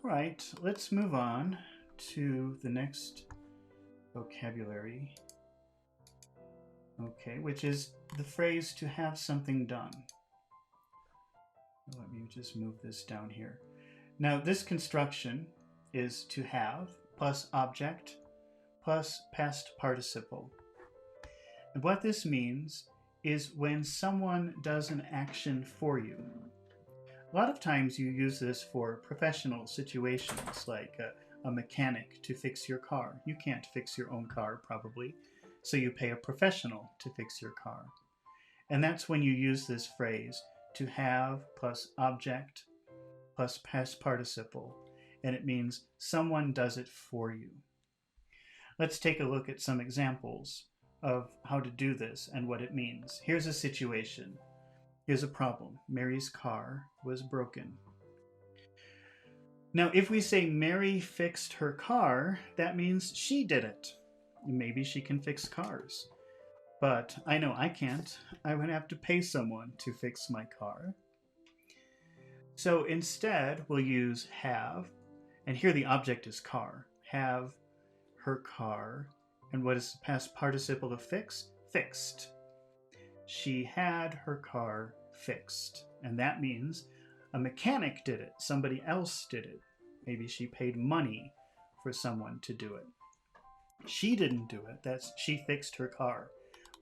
All right, let's move on to the next vocabulary. Okay, which is the phrase to have something done. Let me just move this down here. Now, this construction is to have plus object plus past participle. And what this means is when someone does an action for you. A lot of times you use this for professional situations, like a mechanic to fix your car. You can't fix your own car, probably, so you pay a professional to fix your car. And that's when you use this phrase, to have plus object plus past participle, and it means someone does it for you. Let's take a look at some examples of how to do this and what it means. Here's a situation. Here's a problem. Mary's car was broken. Now, if we say Mary fixed her car, that means she did it. Maybe she can fix cars. But I know I can't. I would have to pay someone to fix my car. So instead, we'll use have, and here the object is car. Have her car. And what is the past participle of fix? Fixed. She had her car fixed. And that means a mechanic did it. Somebody else did it. Maybe she paid money for someone to do it. She didn't do it. She fixed her car.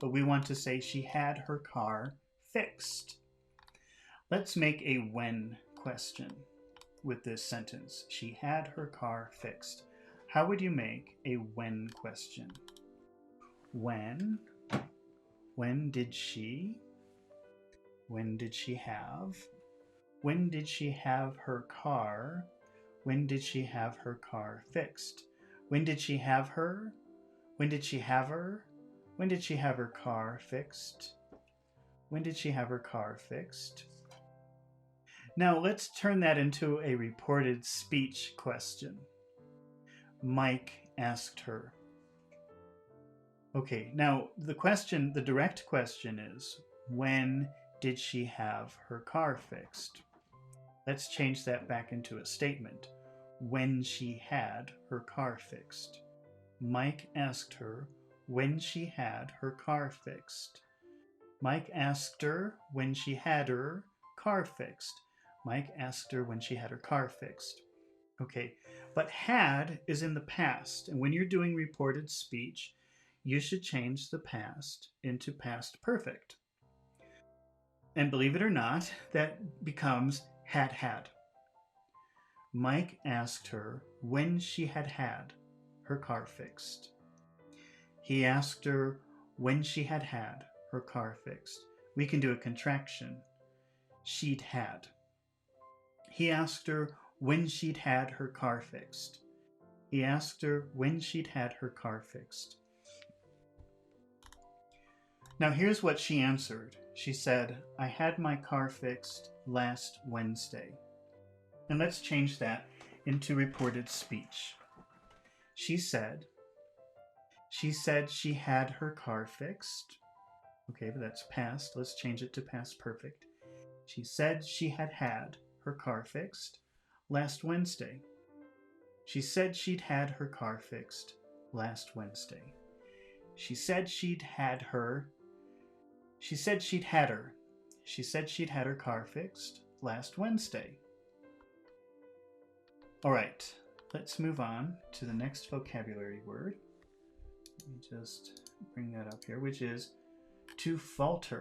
But we want to say she had her car fixed. Let's make a when question with this sentence. She had her car fixed. How would you make a when question? When did she? When did she have? When did she have her car? When did she have her car fixed? When did she have her? When did she have her? When did she have her car fixed? When did she have her car fixed? Now let's turn that into a reported speech question. Mike asked her. Okay, now the direct question is, when did she have her car fixed? Let's change that back into a statement. When she had her car fixed. Mike asked her when she had her car fixed. Mike asked her when she had her car fixed. Mike asked her when she had her car fixed. Okay, but had is in the past, and when you're doing reported speech, you should change the past into past perfect. And believe it or not, that becomes had had. Mike asked her when she had had her car fixed. He asked her when she had had her car fixed. We can do a contraction. She'd had. He asked her when she'd had her car fixed. He asked her when she'd had her car fixed. Now here's what she answered. She said, I had my car fixed last Wednesday. And let's change that into reported speech. She said she had her car fixed. Okay, but that's past. Let's change it to past perfect. She said she had had her car fixed last Wednesday. She said she'd had her car fixed last Wednesday. She said she'd had her. She said she'd had her. She said she'd had her car fixed last Wednesday. All right, let's move on to the next vocabulary word. Let me just bring that up here, which is to falter.